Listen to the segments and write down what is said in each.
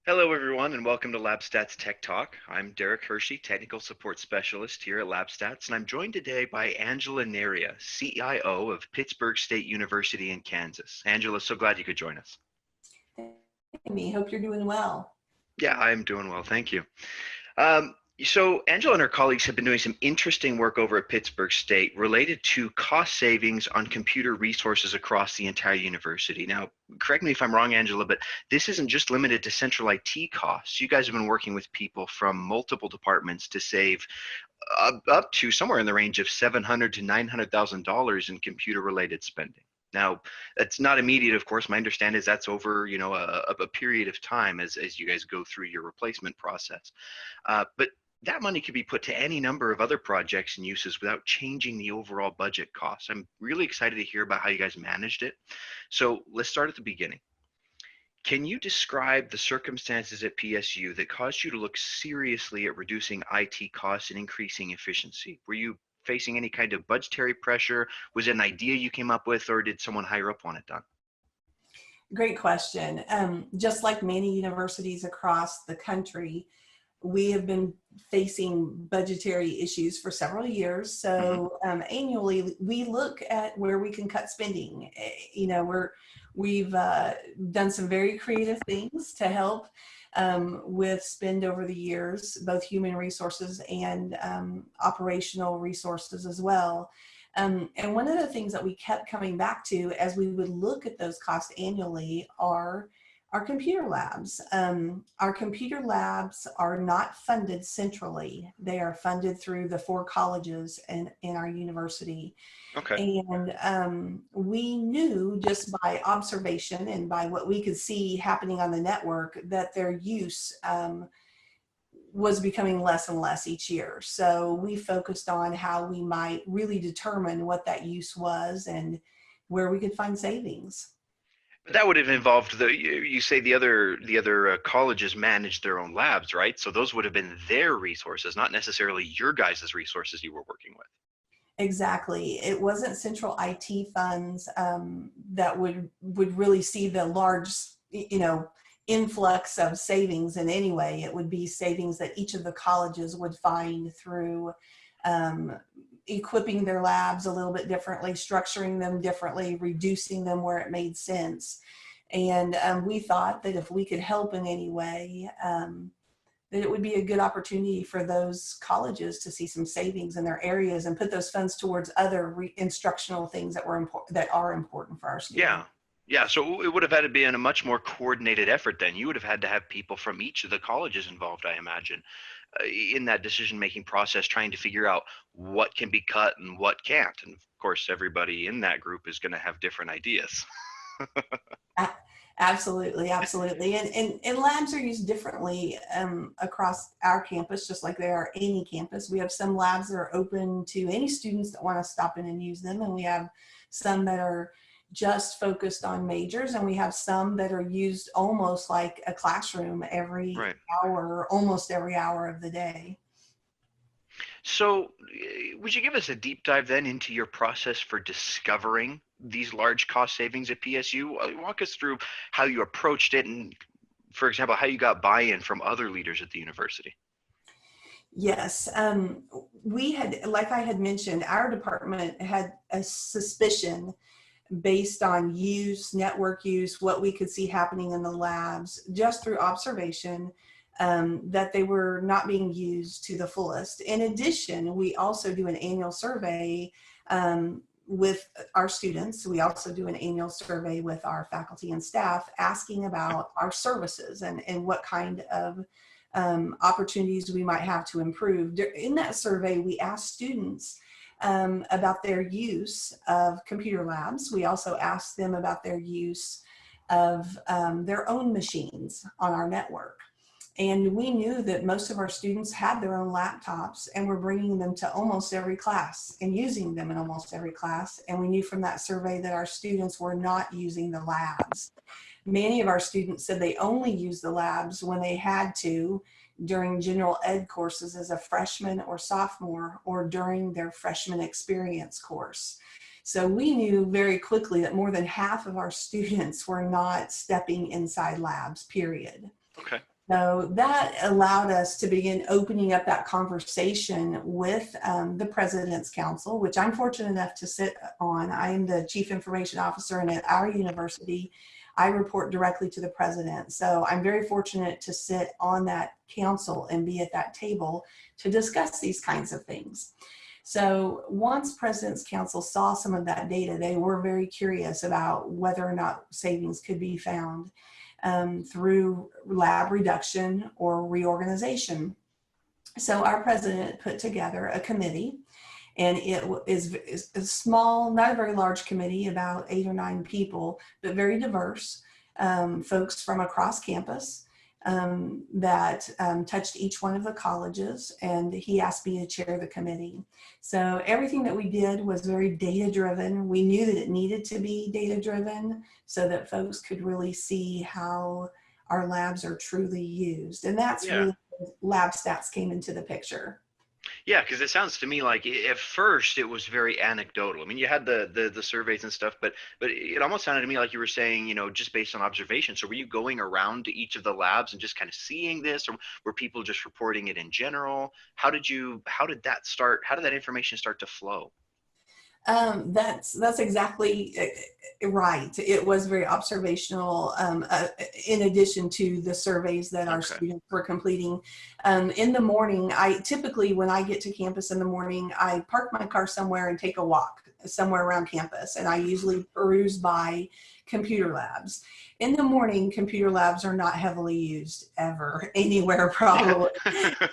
Hello, everyone, and welcome to LabStats Tech Talk. I'm Derrick Hirschi, Technical Support Specialist here at LabStats, and I'm joined today by Angela Neria, CIO of Pittsburg State University in Kansas. Angela, so glad you could join us. Me. Hope you're doing well. Yeah, I'm doing well, thank you. So Angela and her colleagues have been doing some interesting work over at Pittsburg State related to cost savings on computer resources across the entire university. Now, correct me if I'm wrong, Angela, but this isn't just limited to central IT costs. You guys have been working with people from multiple departments to save up to somewhere in the range of $700,000 to $900,000 in computer-related spending. Now, that's not immediate, of course. My understanding is that's over, a period of time as you guys go through your replacement process. But that money could be put to any number of other projects and uses without changing the overall budget costs. I'm really excited to hear about how you guys managed it. So let's start at the beginning. Can you describe the circumstances at PSU that caused you to look seriously at reducing IT costs and increasing efficiency? Were you facing any kind of budgetary pressure? Was it an idea you came up with, or did someone higher up want it done? Great question. Just like many universities across the country, we have been facing budgetary issues for several years. So annually, we look at where we can cut spending. We've done some very creative things to help with spend over the years, both human resources and operational resources as well. And one of the things that we kept coming back to as we would look at those costs annually are our computer labs. Our computer labs are not funded centrally. They are funded through the 4 colleges in our university. Okay. And we knew just by observation and by what we could see happening on the network that their use was becoming less and less each year. So we focused on how we might really determine what that use was and where we could find savings. That would have involved you say the other colleges manage their own labs, right? So those would have been their resources, not necessarily your guys' resources you were working with. Exactly. It wasn't central IT funds that would really see the large, influx of savings in any way. It would be savings that each of the colleges would find through equipping their labs a little bit differently, structuring them differently, reducing them where it made sense. And we thought that if we could help in any way, that it would be a good opportunity for those colleges to see some savings in their areas and put those funds towards other instructional things that are important for our students. Yeah. Yeah, so it would have had to be in a much more coordinated effort then. You would have had to have people from each of the colleges involved, I imagine, in that decision-making process, trying to figure out what can be cut and what can't. And of course, everybody in that group is going to have different ideas. Absolutely, absolutely. And labs are used differently across our campus, just like they are any campus. We have some labs that are open to any students that want to stop in and use them, and we have some that are just focused on majors, and we have some that are used almost like a classroom every Right. hour, almost every hour of the day. So, would you give us a deep dive then into your process for discovering these large cost savings at PSU? Walk us through how you approached it and, for example, how you got buy-in from other leaders at the university. Yes, we had, like I had mentioned, our department had a suspicion based on use, network use, what we could see happening in the labs, just through observation, that they were not being used to the fullest. In addition, we also do an annual survey with our students. We also do an annual survey with our faculty and staff asking about our services and what kind of opportunities we might have to improve. In that survey, we asked students about their use of computer labs. We also asked them about their use of their own machines on our network. And we knew that most of our students had their own laptops and were bringing them to almost every class and using them in almost every class. And we knew from that survey that our students were not using the labs. Many of our students said they only used the labs when they had to during general ed courses as a freshman or sophomore, or during their freshman experience course. So we knew very quickly that more than half of our students were not stepping inside labs, period. Okay. So that allowed us to begin opening up that conversation with the President's Council, which I'm fortunate enough to sit on. I am the Chief Information Officer, and at our university, I report directly to the President. So I'm very fortunate to sit on that council and be at that table to discuss these kinds of things. So once President's Council saw some of that data, they were very curious about whether or not savings could be found through lab reduction or reorganization. So our president put together a committee, and it is a small, not a very large committee, about 8 or 9 people, but very diverse, folks from across campus that touched each one of the colleges, and he asked me to chair the committee. So everything that we did was very data driven. We knew that it needed to be data driven so that folks could really see how our labs are truly used. And that's really where LabStats came into the picture. Yeah, because it sounds to me like at first it was very anecdotal. I mean, you had the surveys and stuff, but it almost sounded to me like you were saying, you know, just based on observation. So were you going around to each of the labs and just kind of seeing this, or were people just reporting it in general? How did that start? How did that information start to flow? That's exactly right. It was very observational, in addition to the surveys that our students were completing. In the morning, typically when I get to campus in the morning, I park my car somewhere and take a walk somewhere around campus, and I usually peruse by computer labs. In the morning, computer labs are not heavily used ever anywhere, probably.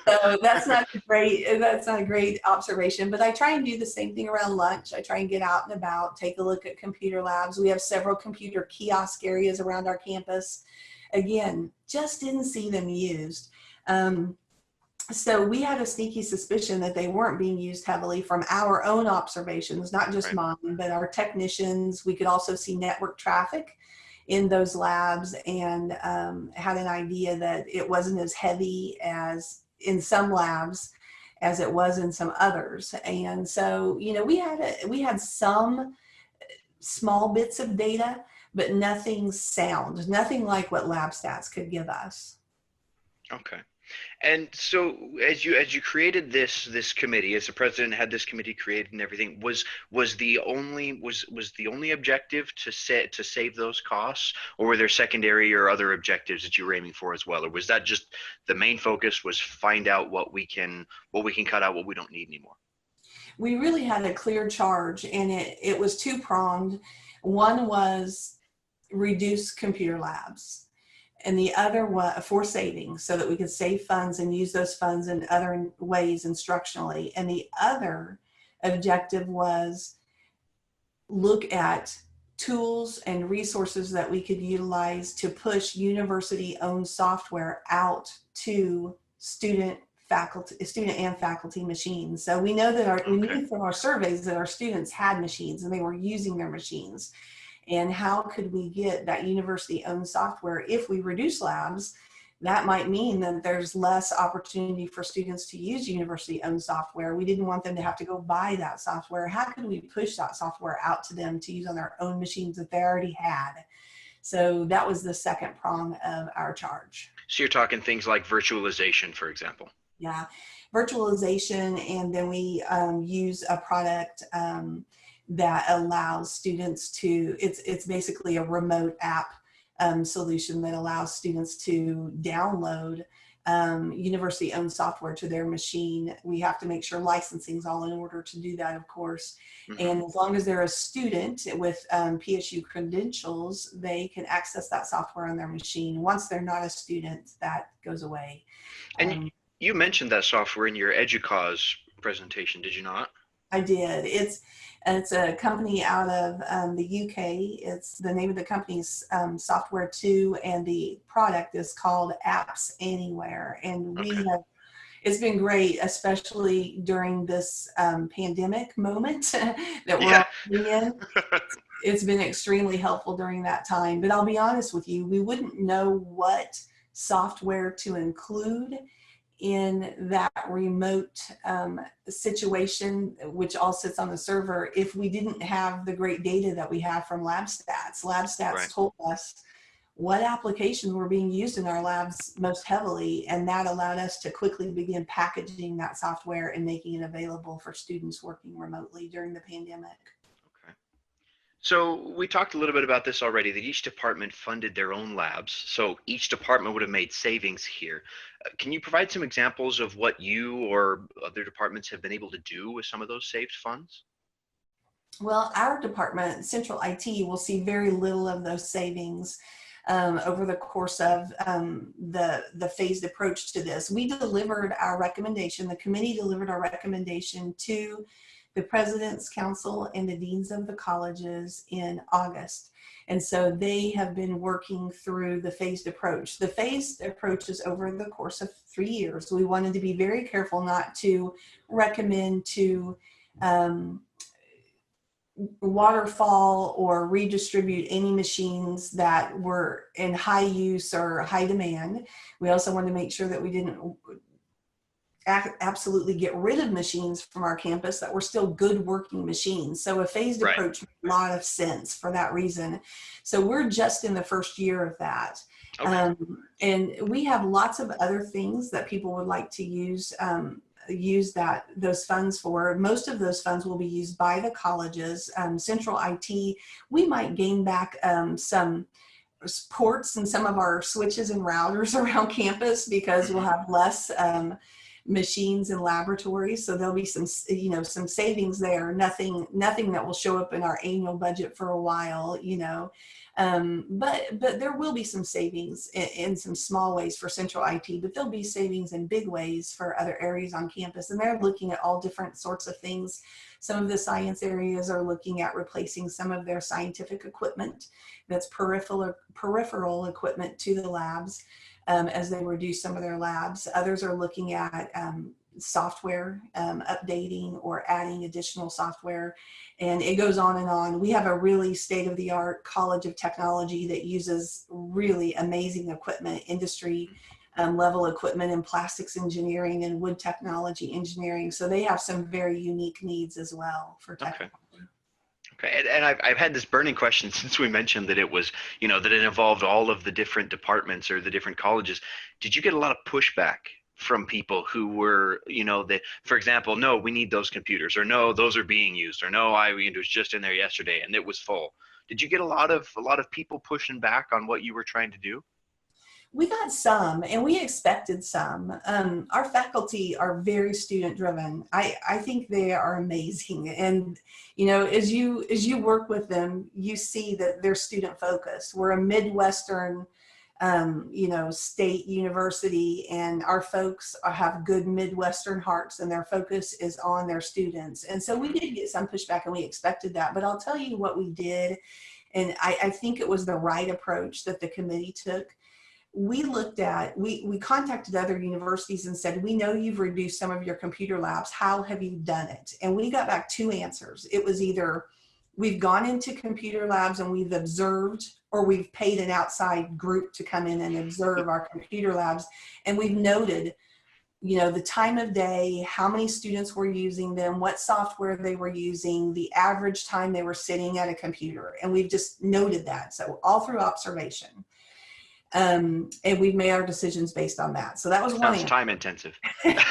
So that's not a great observation, but I try and do the same thing around lunch. I try and get out and about, take a look at computer labs. We have several computer kiosk areas around our campus. Again, just didn't see them used. So we had a sneaky suspicion that they weren't being used heavily from our own observations, not just mine, but our technicians. We could also see network traffic in those labs, and had an idea that it wasn't as heavy as in some labs as it was in some others. And so, you know, we had some small bits of data, but nothing sound, nothing like what LabStats could give us. Okay. And so as you created this committee, as the president had this committee created and everything, was the only objective to save those costs, or were there secondary or other objectives that you were aiming for as well? Or was that just the main focus was find out what we can cut out, what we don't need anymore? We really had a clear charge, and it was two-pronged. One was reduce computer labs, and the other was for savings, so that we could save funds and use those funds in other ways instructionally. And the other objective was look at tools and resources that we could utilize to push university-owned software out to student and faculty machines. So we know that we knew from our surveys that our students had machines and they were using their machines. And how could we get that university-owned software? If we reduce labs, that might mean that there's less opportunity for students to use university-owned software. We didn't want them to have to go buy that software. How could we push that software out to them to use on their own machines that they already had? So that was the second prong of our charge. So you're talking things like virtualization, for example. Yeah, virtualization, and then we use a product that allows students to, it's basically a remote app solution that allows students to download university-owned software to their machine. We have to make sure licensing is all in order to do that, of course. Mm-hmm. And as long as they're a student with PSU credentials, they can access that software on their machine. Once they're not a student, that goes away. And you mentioned that software in your EDUCAUSE presentation, did you not? I did. It's a company out of the UK. It's the name of the company's Software 2, and the product is called Apps Anywhere. And it's been great, especially during this pandemic moment that we're all in. It's been extremely helpful during that time. But I'll be honest with you, we wouldn't know what software to include in that remote situation, which all sits on the server, if we didn't have the great data that we have from LabStats. LabStats told us what applications were being used in our labs most heavily, and that allowed us to quickly begin packaging that software and making it available for students working remotely during the pandemic. Okay. So we talked a little bit about this already, that each department funded their own labs. So each department would have made savings here. Can you provide some examples of what you or other departments have been able to do with some of those saved funds? Well, our department, Central IT, will see very little of those savings over the course of the phased approach to this. We delivered our recommendation, the committee delivered our recommendation to the President's Council and the deans of the colleges in August. And so they have been working through the phased approach. The phased approach is over the course of 3 years. We wanted to be very careful not to recommend to waterfall or redistribute any machines that were in high use or high demand. We also wanted to make sure that we didn't absolutely get rid of machines from our campus that were still good working machines. So a phased Right. approach made a lot of sense for that reason. So we're just in the first year of that. Okay. And we have lots of other things that people would like to use those funds for. Most of those funds will be used by the colleges. Central IT, we might gain back some ports and some of our switches and routers around campus because we'll have less machines and laboratories. So there'll be some, some savings there. Nothing that will show up in our annual budget for a while, but there will be some savings in some small ways for Central IT, but there'll be savings in big ways for other areas on campus. And they're looking at all different sorts of things. Some of the science areas are looking at replacing some of their scientific equipment that's peripheral equipment to the labs as they reduce some of their labs. Others are looking at software updating or adding additional software, and it goes on and on. We have a really state-of-the-art College of Technology that uses really amazing equipment, industry level equipment in plastics engineering and wood technology engineering. So they have some very unique needs as well for technology. Okay, and I've had this burning question since we mentioned that it was, that it involved all of the different departments or the different colleges. Did you get a lot of pushback from people who were, that, for example, no, we need those computers, or no, those are being used, or no, I was just in there yesterday and it was full? Did you get a lot of people pushing back on what you were trying to do? We got some, and we expected some. Our faculty are very student driven. I think they are amazing. And, as you work with them, you see that they're student focused. We're a Midwestern, state university, and our folks have good Midwestern hearts, and their focus is on their students. And so we did get some pushback, and we expected that. But I'll tell you what we did, and I think it was the right approach that the committee took. We contacted other universities and said, we know you've reduced some of your computer labs. How have you done it? And we got back two answers. It was either we've gone into computer labs and we've observed, or we've paid an outside group to come in and observe our computer labs. And we've noted, the time of day, how many students were using them, what software they were using, the average time they were sitting at a computer. And we've just noted that. So all through observation. And we've made our decisions based on that. So that was one. Sounds time intensive. Yeah,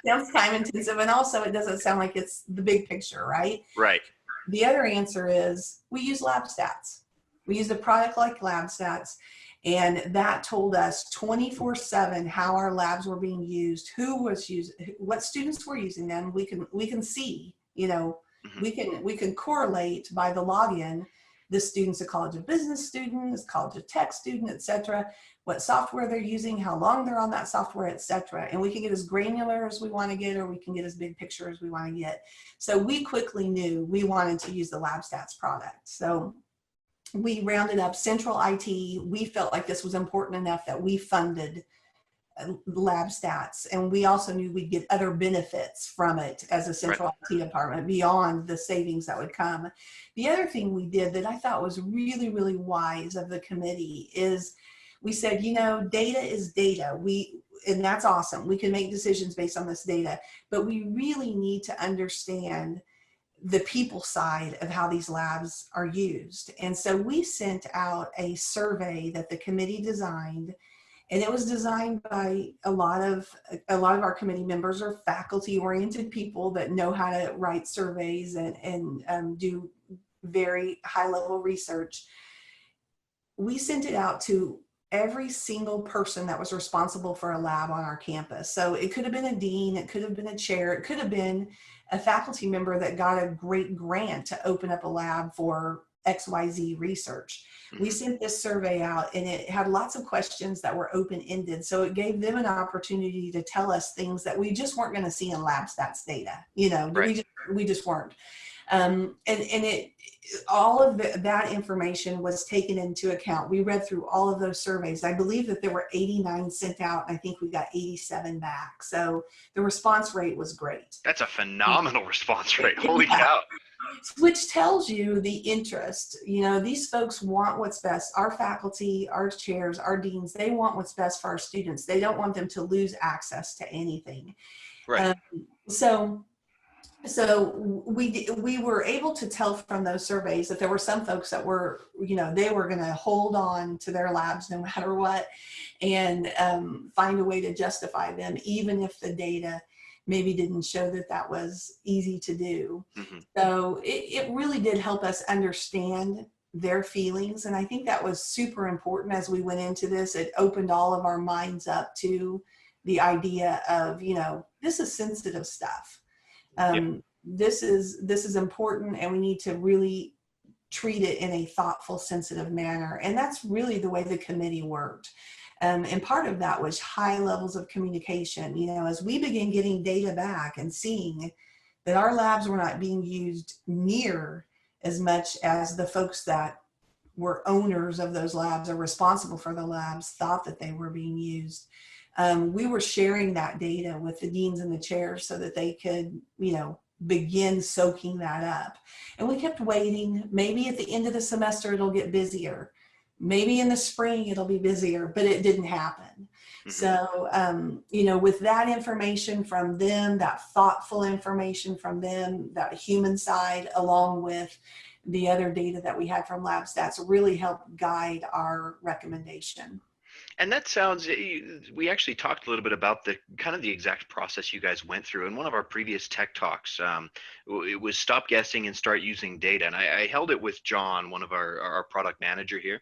sounds time intensive. And also it doesn't sound like it's the big picture, right? Right. The other answer is we use LabStats. We use a product like LabStats, and that told us 24/7 how our labs were being used, who was using, what students were using them. We can see, we can correlate by the login. This student's a College of Business student, this College of Tech student, et cetera, what software they're using, how long they're on that software, et cetera. And we can get as granular as we want to get, or we can get as big picture as we want to get. So we quickly knew we wanted to use the LabStats product. So we rounded up Central IT. We felt like this was important enough that we funded LabStats, and we also knew we'd get other benefits from it as a Central IT department beyond the savings that would come. The other thing we did that I thought was really, really wise of the committee is we said, data is data. And that's awesome. We can make decisions based on this data, but we really need to understand the people side of how these labs are used. And so we sent out a survey that the committee designed, and it was designed by a lot of our committee members are faculty oriented people that know how to write surveys and do very high level research. We sent it out to every single person that was responsible for a lab on our campus. So it could have been a dean, it could have been a chair, it could have been a faculty member that got a great grant to open up a lab for XYZ research. We sent this survey out, and it had lots of questions that were open-ended. So it gave them an opportunity to tell us things that we just weren't going to see in LabStats data. Right. We just weren't. And it, all of that information was taken into account. We read through all of those surveys. I believe that there were 89 sent out, and I think we got 87 back. So the response rate was great. That's a phenomenal response rate. Holy cow. Which tells you the interest. These folks want what's best. Our faculty, our chairs, our deans, they want what's best for our students. They don't want them to lose access to anything. Right. So we were able to tell from those surveys that there were some folks that were, they were going to hold on to their labs no matter what, and find a way to justify them, even if the data maybe didn't show that was easy to do. So it really did help us understand their feelings. And I think that was super important as we went into this. It opened all of our minds up to the idea of, this is sensitive stuff. This is important, and we need to really treat it in a thoughtful, sensitive manner. And that's really the way the committee worked. And part of that was high levels of communication. As we began getting data back and seeing that our labs were not being used near as much as the folks that were owners of those labs or responsible for the labs thought that they were being used, we were sharing that data with the deans and the chairs so that they could, begin soaking that up. And we kept waiting. Maybe at the end of the semester, it'll get busier. Maybe in the spring, it'll be busier, but it didn't happen. So, with that information from them, that thoughtful information from them, that human side, along with the other data that we had from LabStats, really helped guide our recommendation. And that sounds, we actually talked a little bit about the kind of the exact process you guys went through in one of our previous tech talks. It was stop guessing and start using data. And I held it with John, one of our product manager here,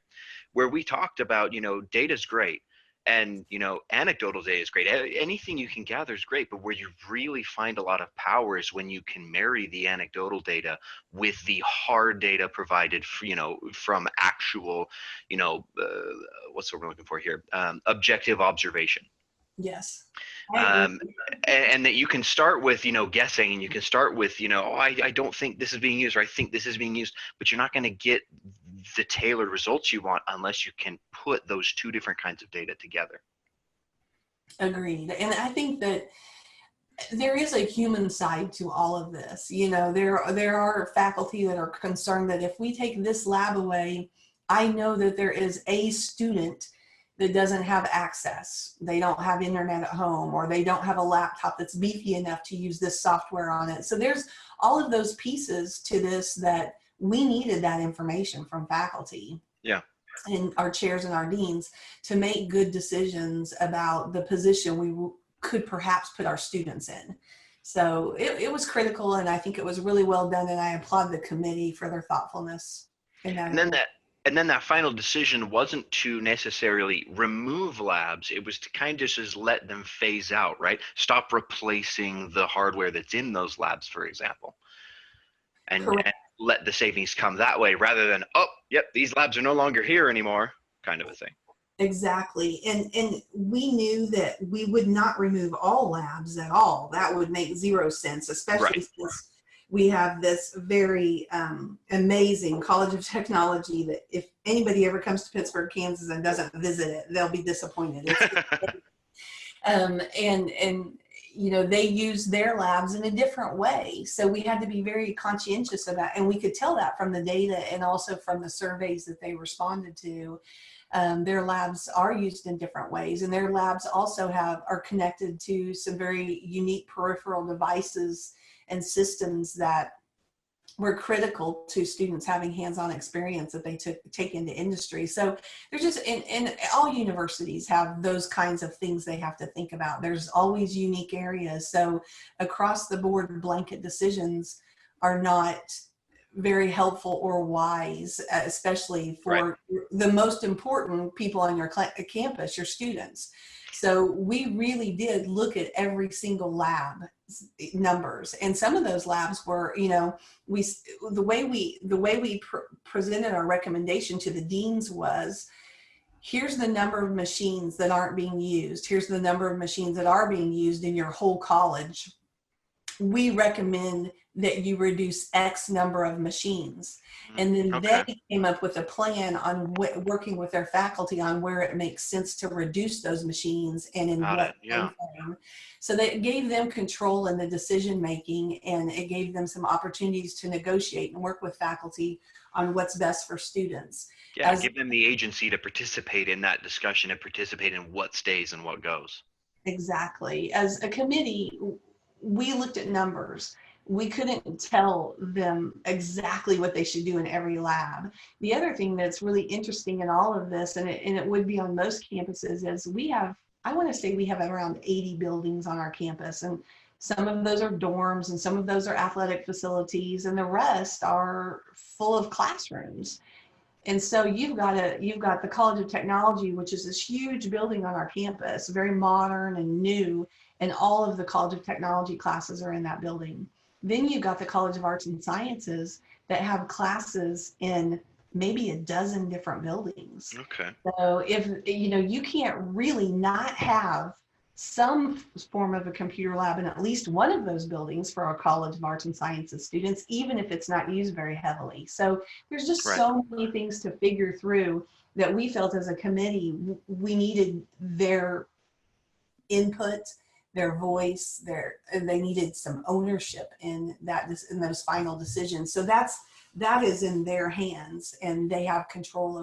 where we talked about, data's great. And, anecdotal data is great. Anything you can gather is great, but where you really find a lot of power is when you can marry the anecdotal data with the hard data provided, from actual, what's what we're looking for here? Objective observation. Yes. And that you can start with, guessing, and you can start with, I don't think this is being used, or I think this is being used, but you're not going to get the tailored results you want unless you can put those two different kinds of data together. Agreed. And I think that there is a human side to all of this. There are faculty that are concerned that if we take this lab away, I know that there is a student that doesn't have access. They don't have internet at home, or they don't have a laptop that's beefy enough to use this software on it. So there's all of those pieces to this that we needed that information from faculty. Yeah. And our chairs and our deans to make good decisions about the position we could perhaps put our students in. So it was critical, and I think it was really well done, and I applaud the committee for their thoughtfulness in that. And then that final decision wasn't to necessarily remove labs. It was to kind of just let them phase out, right? Stop replacing the hardware that's in those labs, for example. And let the savings come that way, rather than, these labs are no longer here anymore, kind of a thing. Exactly. And we knew that we would not remove all labs at all. That would make zero sense, especially since we have this very amazing College of Technology that if anybody ever comes to Pittsburg, Kansas and doesn't visit it, they'll be disappointed. They use their labs in a different way. So we had to be very conscientious about, and we could tell that from the data and also from the surveys that they responded to. Their labs are used in different ways, and their labs also are connected to some very unique peripheral devices and systems that were critical to students having hands-on experience that they take into industry. So there's just, in all universities have those kinds of things they have to think about. There's always unique areas. So across the board blanket decisions are not very helpful or wise, especially for the most important people on your campus, your students. So we really did look at every single lab numbers, and some of those labs were, you know, the way we presented our recommendation to the deans was, here's the number of machines that aren't being used. Here's the number of machines that are being used in your whole college. We recommend that you reduce X number of machines. And then they came up with a plan on working with their faculty on where it makes sense to reduce those machines and in what time frame. So that gave them control in the decision making, and it gave them some opportunities to negotiate and work with faculty on what's best for students. Yeah, give them the agency to participate in that discussion and participate in what stays and what goes. Exactly. As a committee, we looked at numbers. We couldn't tell them exactly what they should do in every lab. The other thing that's really interesting in all of this, and it would be on most campuses, is we have, I want to say we have around 80 buildings on our campus, and some of those are dorms and some of those are athletic facilities, and the rest are full of classrooms. And so you've got the College of Technology, which is this huge building on our campus, very modern and new, and all of the College of Technology classes are in that building. Then you've got the College of Arts and Sciences that have classes in maybe a dozen different buildings. Okay. So if, you know, you can't really not have some form of a computer lab in at least one of those buildings for our College of Arts and Sciences students, even if it's not used very heavily. So there's just so many things to figure through that we felt as a committee, we needed their input, their voice, and they needed some ownership in those final decisions. So that is in their hands, and they have control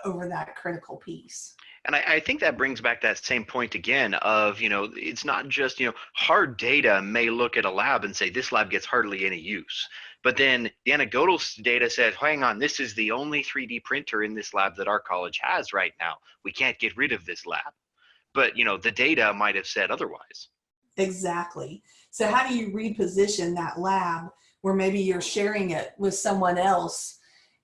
over that critical piece. And I think that brings back that same point again of, you know, it's not just, you know, hard data may look at a lab and say this lab gets hardly any use. But then the anecdotal data says, hang on, this is the only 3D printer in this lab that our college has right now. We can't get rid of this lab. But, you know, the data might have said otherwise. Exactly. So how do you reposition that lab where maybe you're sharing it with someone else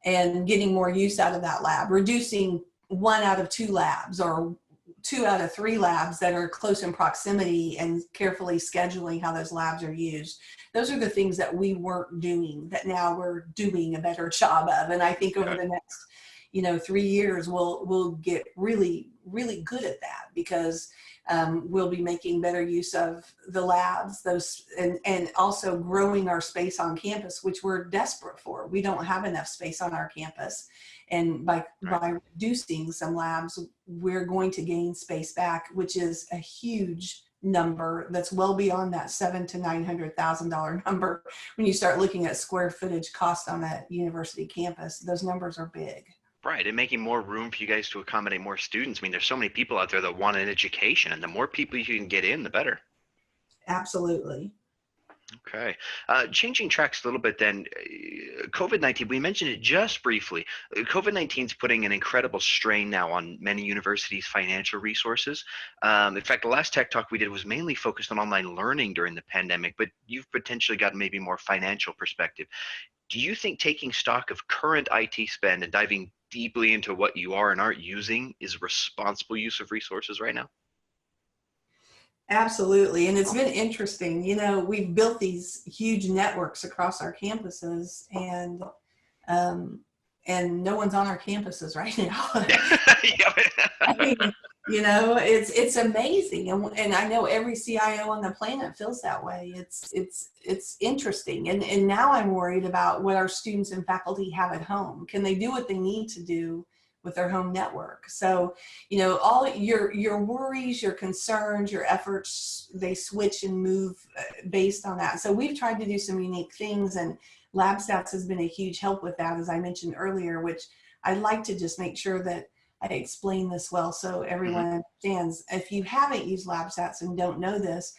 and getting more use out of that lab, reducing 1 out of 2 labs or 2 out of 3 labs that are close in proximity, and carefully scheduling how those labs are used. Those are the things that we weren't doing that now we're doing a better job of. And I think over the next, you know, 3 years, we'll get really, really good at that, because we'll be making better use of the labs, and also growing our space on campus, which we're desperate for. We don't have enough space on our campus. And by reducing some labs, we're going to gain space back, which is a huge number that's well beyond that $700,000 to $900,000 number. When you start looking at square footage cost on that university campus, those numbers are big. Right, and making more room for you guys to accommodate more students. I mean, there's so many people out there that want an education, and the more people you can get in, the better. Absolutely. Okay. Changing tracks a little bit then, COVID-19, we mentioned it just briefly. COVID-19 is putting an incredible strain now on many universities' financial resources. In fact, the last Tech Talk we did was mainly focused on online learning during the pandemic, but you've potentially got maybe more financial perspective. Do you think taking stock of current IT spend and diving deeply into what you are and aren't using is responsible use of resources right now? Absolutely. And it's been interesting. You know, we've built these huge networks across our campuses, and no one's on our campuses right now. I mean, you know, it's amazing. And I know every CIO on the planet feels that way. It's interesting. And now I'm worried about what our students and faculty have at home. Can they do what they need to do with their home network? So, you know, all your worries, your concerns, your efforts, they switch and move based on that. So we've tried to do some unique things, and LabStats has been a huge help with that, as I mentioned earlier, which I'd like to just make sure that I explain this well so everyone understands. If you haven't used LabStats and don't know this,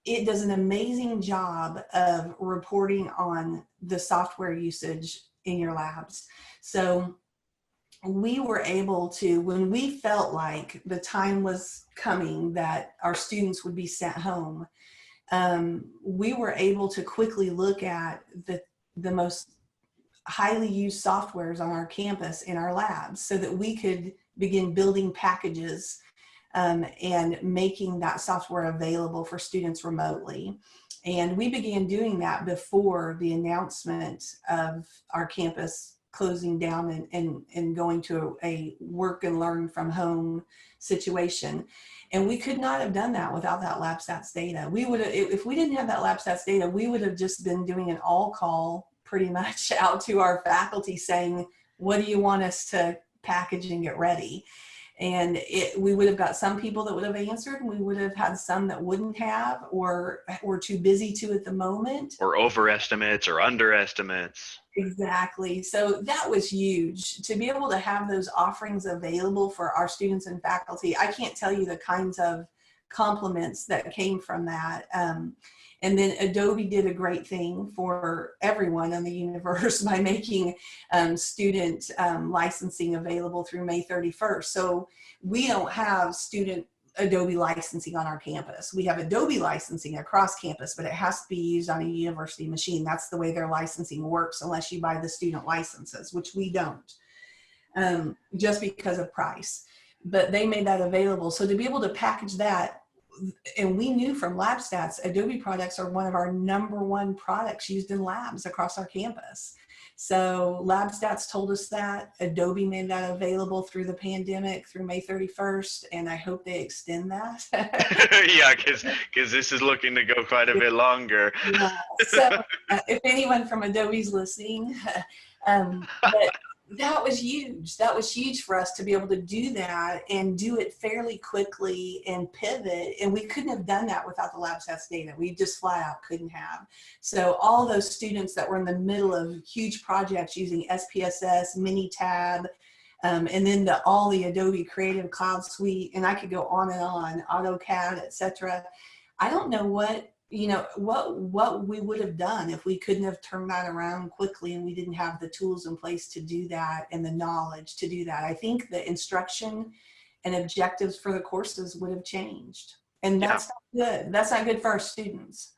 it does an amazing job of reporting on the software usage in your labs. So we were able to, when we felt like the time was coming that our students would be sent home, we were able to quickly look at the most highly used softwares on our campus in our labs so that we could begin building packages and making that software available for students remotely. And we began doing that before the announcement of our campus closing down and going to a work and learn from home situation. And we could not have done that without that LabStats data. We would have, if we didn't have that LabStats data, we would have just been doing an all call pretty much out to our faculty saying, what do you want us to package and get ready? And we would have got some people that would have answered, and we would have had some that wouldn't have, or were too busy to at the moment. Or overestimates or underestimates. Exactly. So that was huge to be able to have those offerings available for our students and faculty. I can't tell you the kinds of compliments that came from that. And then Adobe did a great thing for everyone in the universe by making student licensing available through May 31st. So we don't have student Adobe licensing on our campus. We have Adobe licensing across campus, but it has to be used on a university machine. That's the way their licensing works, unless you buy the student licenses, which we don't, just because of price. But they made that available. So to be able to package that, and we knew from LabStats, Adobe products are one of our #1 products used in labs across our campus. So LabStats told us that. Adobe made that available through the pandemic, through May 31st, and I hope they extend that. Yeah, because this is looking to go quite a bit longer. Yeah. So if anyone from Adobe's listening, but that was huge. That was huge for us to be able to do that and do it fairly quickly and pivot. And we couldn't have done that without the LabStats data. We just flat out couldn't have. So all those students that were in the middle of huge projects using SPSS, Minitab, and then all the Adobe Creative Cloud Suite, and I could go on and on, AutoCAD, etc. I don't know what we would have done if we couldn't have turned that around quickly and we didn't have the tools in place to do that and the knowledge to do that. I think the instruction and objectives for the courses would have changed. And that's not good. That's not good for our students.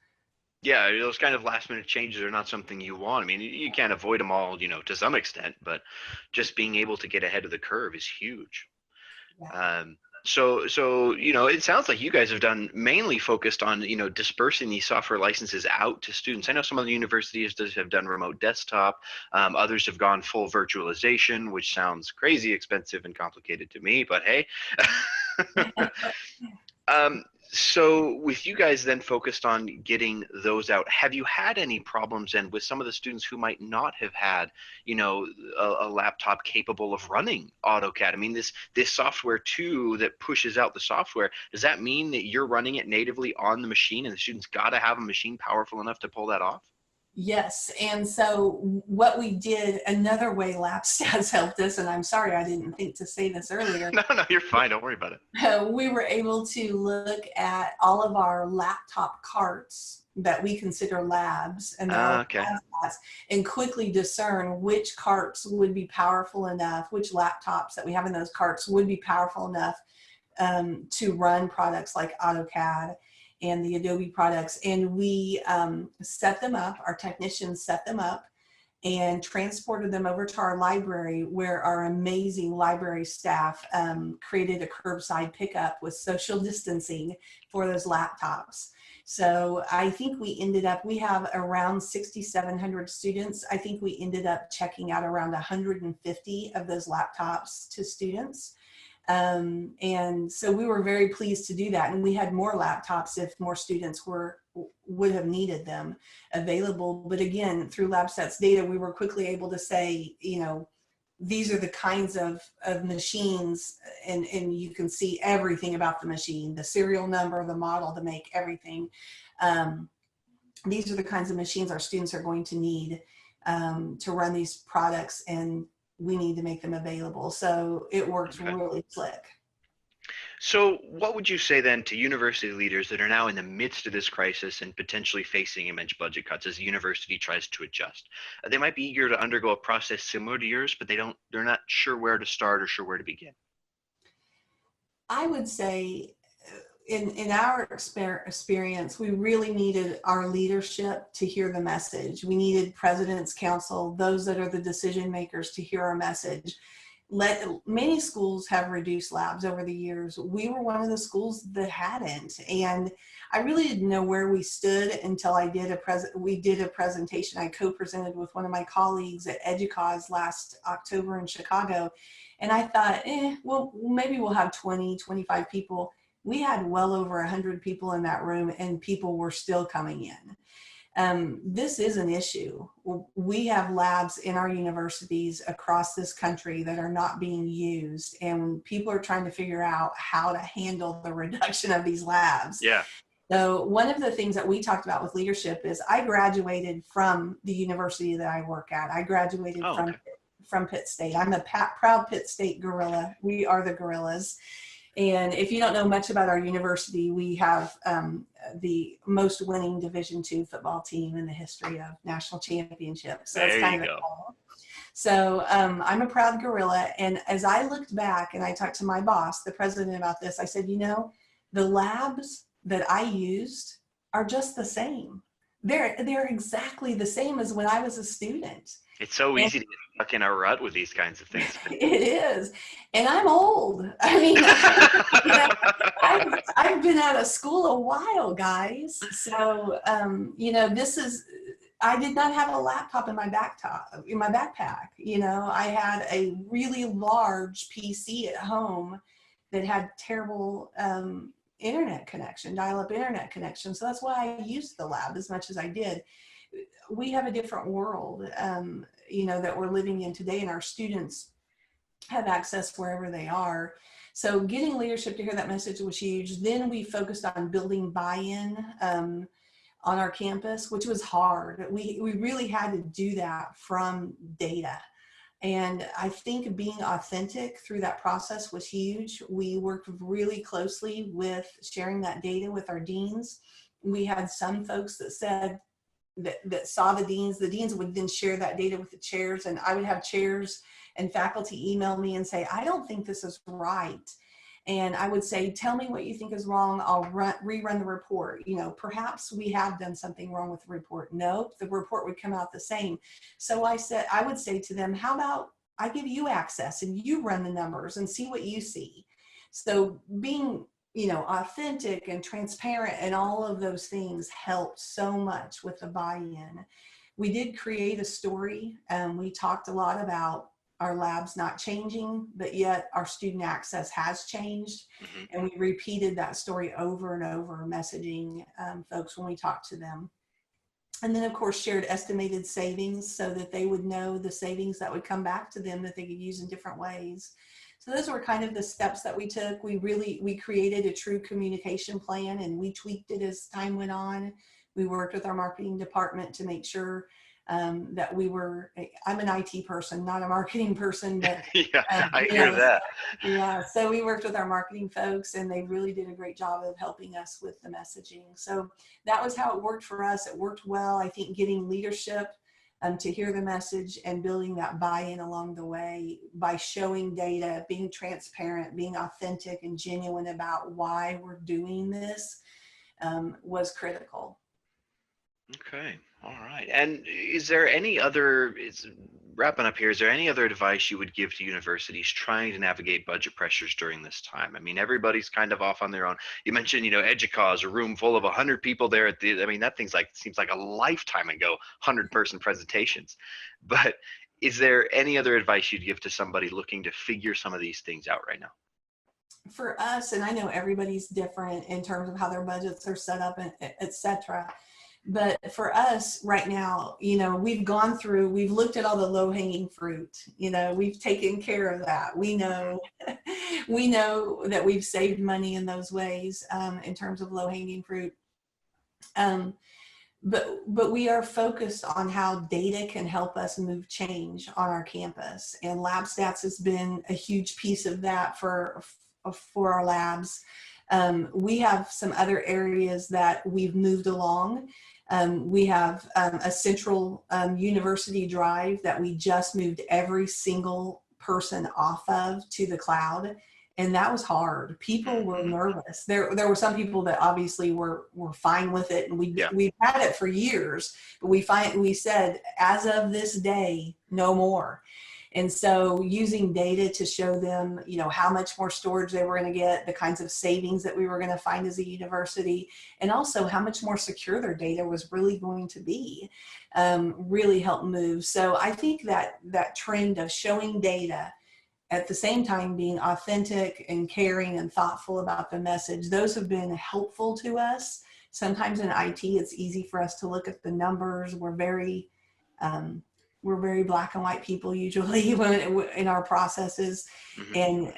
Yeah, those kind of last minute changes are not something you want. I mean, you can't avoid them all, to some extent, but just being able to get ahead of the curve is huge. Yeah. So, it sounds like you guys have done mainly focused on, dispersing these software licenses out to students. I know some of the universities have done remote desktop. Others have gone full virtualization, which sounds crazy expensive and complicated to me, but hey. So with you guys then focused on getting those out, have you had any problems then with some of the students who might not have had, a laptop capable of running AutoCAD? I mean, this software too that pushes out the software, does that mean that you're running it natively on the machine and the students got to have a machine powerful enough to pull that off? Yes, and so what we did, another way LabStats helped us, and I'm sorry I didn't think to say this earlier. No, you're fine. Don't worry about it. We were able to look at all of our laptop carts that we consider labs and and quickly discern which carts would be powerful enough, which laptops that we have in those carts would be powerful enough to run products like AutoCAD and the Adobe products. And we set them up, our technicians set them up and transported them over to our library, where our amazing library staff created a curbside pickup with social distancing for those laptops. So I think we have around 6,700 students. I think we ended up checking out around 150 of those laptops to students. And so we were very pleased to do that. And we had more laptops if more students would have needed them available. But again, through LabStats data, we were quickly able to say, these are the kinds of machines, and you can see everything about the machine, the serial number, the model, the make, everything. These are the kinds of machines our students are going to need to run these products, and we need to make them available. So it works really slick. So, what would you say then to university leaders that are now in the midst of this crisis and potentially facing immense budget cuts as the university tries to adjust? They might be eager to undergo a process similar to yours, but they're not sure where to start or sure where to begin. I would say in our experience, we really needed our leadership to hear the message. We needed President's Council, those that are the decision makers, to hear our message. Many schools have reduced labs over the years. We were one of the schools that hadn't, and I really didn't know where we stood until we did a presentation. I co-presented with one of my colleagues at EDUCAUSE last October in Chicago, and I thought, well, maybe we'll have 20, 25 people. We had well over 100 people in that room, and people were still coming in. This is an issue. We have labs in our universities across this country that are not being used, and people are trying to figure out how to handle the reduction of these labs. Yeah. So one of the things that we talked about with leadership is I graduated from the university that I work at. I graduated from Pitt State. I'm a proud Pitt State gorilla. We are the gorillas. And if you don't know much about our university, we have the most winning Division II football team in the history of national championships. So that's kind of cool. So I'm a proud gorilla. And as I looked back and I talked to my boss, the president, about this, I said, the labs that I used are just the same. They're exactly the same as when I was a student. It's so easy to get stuck in a rut with these kinds of things. It is. And I'm old. I mean, I've been out of school a while, guys. So, I did not have a laptop in my backpack. I had a really large PC at home that had terrible internet connection, dial-up internet connection. So that's why I used the lab as much as I did. We have a different world, that we're living in today, and our students have access wherever they are. So getting leadership to hear that message was huge. Then we focused on building buy-in on our campus, which was hard. We really had to do that from data. And I think being authentic through that process was huge. We worked really closely with sharing that data with our deans. We had some folks that said, that saw the deans would then share that data with the chairs, and I would have chairs and faculty email me and say, I don't think this is right. And I would say, tell me what you think is wrong. I'll rerun the report. Perhaps we have done something wrong with the report. Nope, the report would come out the same. So I would say to them, how about I give you access and you run the numbers and see what you see. So being authentic and transparent and all of those things helped so much with the buy-in. We did create a story. We talked a lot about our labs not changing, but yet our student access has changed. Mm-hmm. And we repeated that story over and over, messaging folks when we talked to them. And then of course shared estimated savings so that they would know the savings that would come back to them that they could use in different ways. So those were kind of the steps that we took. We created a true communication plan, and we tweaked it as time went on. We worked with our marketing department to make sure that I'm an IT person, not a marketing person, but yeah, I hear that. Yeah, so we worked with our marketing folks, and they really did a great job of helping us with the messaging. So that was how it worked for us. It worked well. I think getting leadership to hear the message and building that buy-in along the way by showing data, being transparent, being authentic and genuine about why we're doing this was critical. Okay. All right. And wrapping up here, is there any other advice you would give to universities trying to navigate budget pressures during this time? I mean, everybody's kind of off on their own. You mentioned, EDUCAUSE, a room full of 100 people there that seems like a lifetime ago, 100-person presentations. But is there any other advice you'd give to somebody looking to figure some of these things out right now? For us, and I know everybody's different in terms of how their budgets are set up, et cetera. But for us right now, we've looked at all the low hanging fruit, we've taken care of that. We know that we've saved money in those ways in terms of low hanging fruit. But we are focused on how data can help us move change on our campus. And LabStats has been a huge piece of that for for our labs. We have some other areas that we've moved along. We have a central university drive that we just moved every single person off of to the cloud. And that was hard. People were nervous. There were some people that obviously were fine with it, and we've had it for years. But we said, as of this day, no more. And so using data to show them, how much more storage they were going to get, the kinds of savings that we were going to find as a university, and also how much more secure their data was really going to be, really helped move. So I think that trend of showing data at the same time being authentic and caring and thoughtful about the message, those have been helpful to us. Sometimes in IT, it's easy for us to look at the numbers. We're very black and white people usually in our processes. And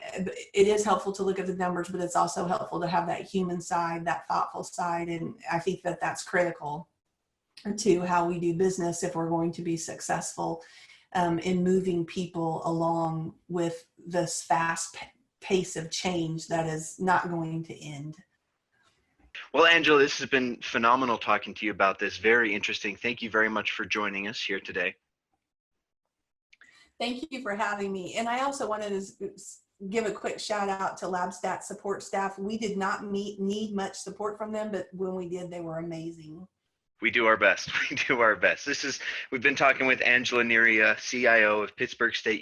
it is helpful to look at the numbers, but it's also helpful to have that human side, that thoughtful side. And I think that that's critical to how we do business if we're going to be successful in moving people along with this fast pace of change that is not going to end. Well, Angela, this has been phenomenal talking to you about this. Very interesting. Thank you very much for joining us here today. Thank you for having me. And I also wanted to give a quick shout out to LabStats support staff. We did not need much support from them, but when we did, they were amazing. We do our best. We do our best. We've been talking with Angela Neria, CIO of Pittsburg State University.